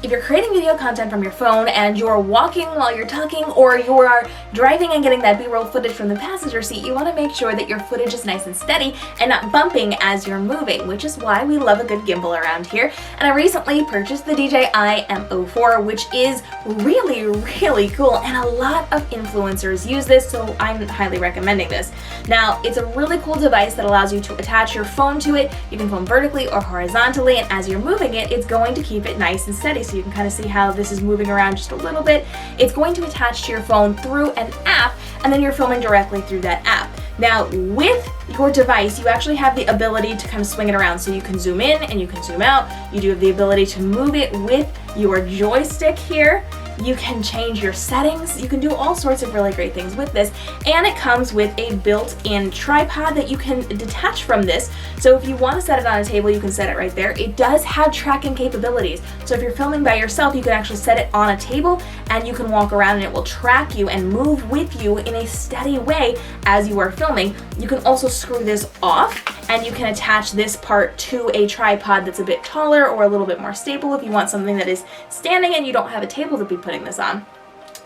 if you're creating video content from your phone and you're walking while you're talking, or you're driving and getting that B-roll footage from the passenger seat, you want to make sure that your footage is nice and steady and not bumping as you're moving, which is why we love a good gimbal around here. And I recently purchased the DJI OM4, which is really, really cool, and a lot of influencers use this, so I'm highly recommending this. Now, it's a really cool device that allows you to attach your phone to it. You can film vertically or horizontally, and as you're moving it, it's going to keep it nice and steady, so you can kind of see how this is moving around just a little bit. It's going to attach to your phone through an app, and then you're filming directly through that app. Now, with your device, you actually have the ability to kind of swing it around, so you can zoom in and you can zoom out. You do have the ability to move it with your joystick here. You can change your settings. You can do all sorts of really great things with this, and it comes with a built-in tripod that you can detach from this. So if you want to set it on a table, you can set it right there. It does have tracking capabilities. So if you're filming by yourself, you can actually set it on a table and you can walk around and it will track you and move with you in a steady way as you are filming. You can also screw this off and you can attach this part to a tripod that's a bit taller or a little bit more stable if you want something that is standing and you don't have a table to be putting this on.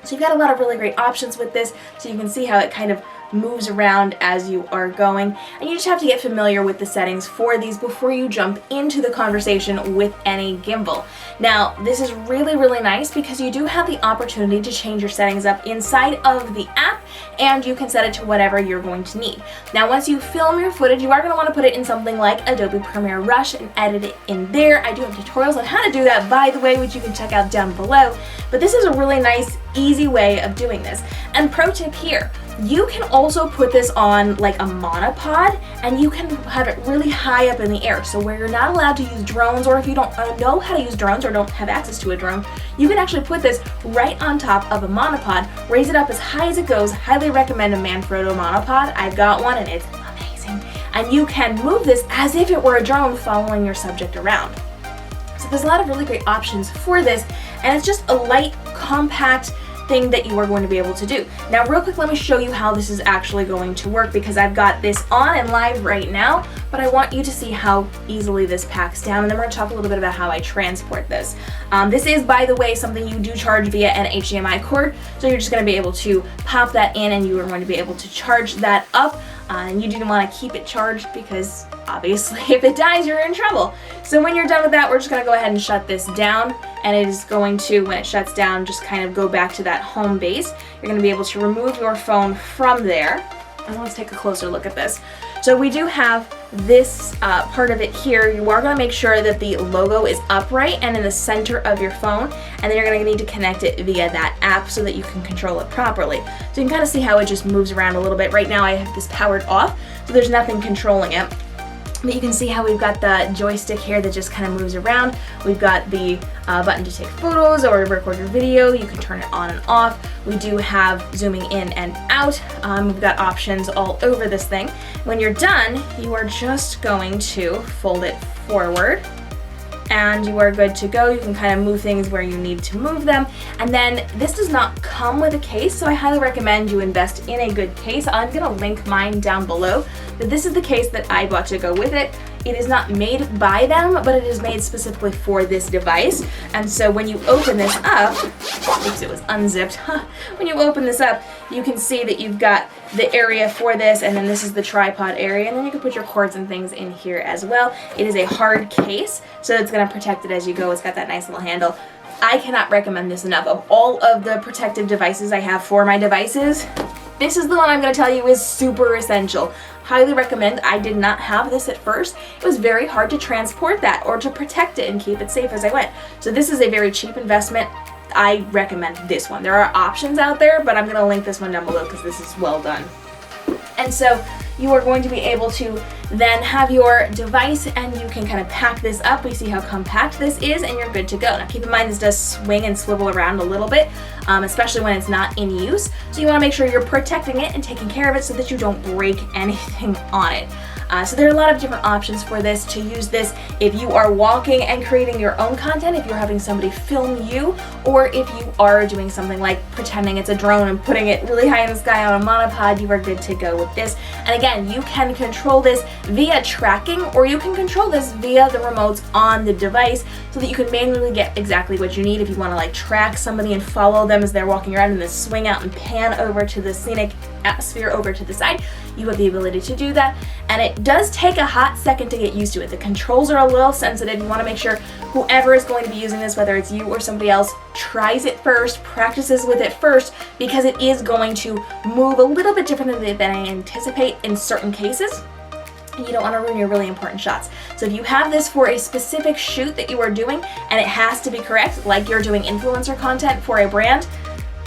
So you've got a lot of really great options with this, so you can see how it kind of moves around as you are going, and you just have to get familiar with the settings for these before you jump into the conversation with any gimbal. Now, this is really, really nice because you do have the opportunity to change your settings up inside of the app, and you can set it to whatever you're going to need. Now, once you film your footage, you are going to want to put it in something like Adobe Premiere Rush and edit it in there. I do have tutorials on how to do that, by the way, which you can check out down below, but this is a really nice, easy way of doing this. And pro tip here, you can also put this on like a monopod, and you can have it really high up in the air. So where you're not allowed to use drones, or if you don't know how to use drones or don't have access to a drone, you can actually put this right on top of a monopod, raise it up as high as it goes. Highly recommend a Manfrotto monopod. I've got one and it's amazing. And you can move this as if it were a drone following your subject around. So there's a lot of really great options for this, and it's just a light, compact thing that you are going to be able to do. Now, real quick, let me show you how this is actually going to work, because I've got this on and live right now, but I want you to see how easily this packs down, and then we're going to talk a little bit about how I transport this. This is, by the way, something you do charge via an HDMI cord, so you're just going to be able to pop that in and you are going to be able to charge that up. And you didn't want to keep it charged because obviously if it dies, you're in trouble. So when you're done with that, we're just going to go ahead and shut this down, and it is going to, when it shuts down, just kind of go back to that home base. You're going to be able to remove your phone from there. And let's take a closer look at this. So we do have this part of it here. You are going to make sure that the logo is upright and in the center of your phone, and then you're going to need to connect it via that app so that you can control it properly. So you can kind of see how it just moves around a little bit. Right now I have this powered off, so there's nothing controlling it. But you can see how we've got the joystick here that just kind of moves around. We've got the button to take photos or record your video. You can turn it on and off. We do have zooming in and out. We've got options all over this thing. When you're done, you are just going to fold it forward, and you are good to go. You can kind of move things where you need to move them. And then this does not come with a case, so I highly recommend you invest in a good case. I'm gonna link mine down below, but this is the case that I bought to go with it. It is not made by them, but it is made specifically for this device. And so when you open this up, oops, it was unzipped. When you open this up, you can see that you've got the area for this, and then this is the tripod area, and then you can put your cords and things in here as well. It is a hard case, so it's going to protect it as you go. It's got that nice little handle. I cannot recommend this enough. Of all of the protective devices I have for my devices, this is the one I'm going to tell you is super essential. Highly recommend. I did not have this at first. It was very hard to transport that or to protect it and keep it safe as I went. So this is a very cheap investment. I recommend this one. There are options out there, but I'm going to link this one down below because this is well done. And so you are going to be able to then have your device, and you can kind of pack this up. We see how compact this is, and you're good to go. Now keep in mind this does swing and swivel around a little bit, especially when it's not in use. So you want to make sure you're protecting it and taking care of it so that you don't break anything on it. So there are a lot of different options for this, to use this if you are walking and creating your own content, if you're having somebody film you, or if you are doing something like pretending it's a drone and putting it really high in the sky on a monopod, you are good to go with this. And again, you can control this via tracking, or you can control this via the remotes on the device so that you can manually get exactly what you need. If you want to like track somebody and follow them as they're walking around and then swing out and pan over to the scenic atmosphere over to the side, you have the ability to do that. And it does take a hot second to get used to it. The controls are a little sensitive. You want to make sure whoever is going to be using this, whether it's you or somebody else, tries it first, practices with it first, because it is going to move a little bit differently than I anticipate in certain cases. You don't want to ruin your really important shots. So if you have this for a specific shoot that you are doing and it has to be correct, like you're doing influencer content for a brand,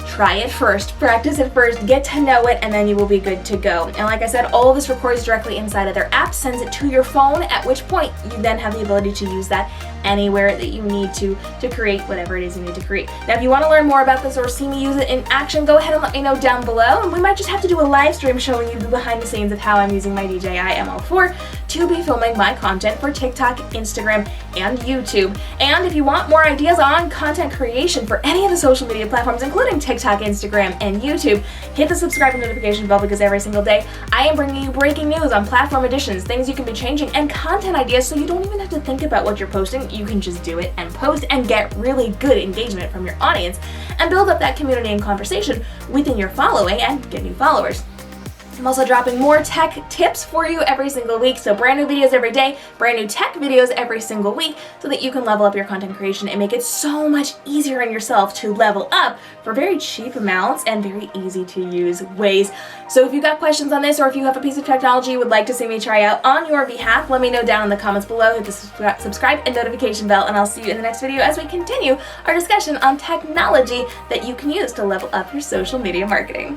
try it first, practice it first, get to know it, and then you will be good to go. And like I said, all of this records directly inside of their app, sends it to your phone, at which point you then have the ability to use that anywhere that you need to create whatever it is you need to create. Now, if you want to learn more about this or see me use it in action, go ahead and let me know down below, and we might just have to do a live stream showing you the behind the scenes of how I'm using my DJI OM4 to be filming my content for TikTok, Instagram, and YouTube. And if you want more ideas on content creation for any of the social media platforms, including TikTok, Instagram, and YouTube, hit the subscribe and notification bell, because every single day I am bringing you breaking news on platform additions, things you can be changing, and content ideas, so you don't even have to think about what you're posting. You can just do it and post and get really good engagement from your audience and build up that community and conversation within your following and get new followers. I'm also dropping more tech tips for you every single week, so brand new videos every day, brand new tech videos every single week, so that you can level up your content creation and make it so much easier on yourself to level up for very cheap amounts and very easy to use ways. So if you've got questions on this, or if you have a piece of technology you would like to see me try out on your behalf, let me know down in the comments below. Hit the subscribe and notification bell, and I'll see you in the next video as we continue our discussion on technology that you can use to level up your social media marketing.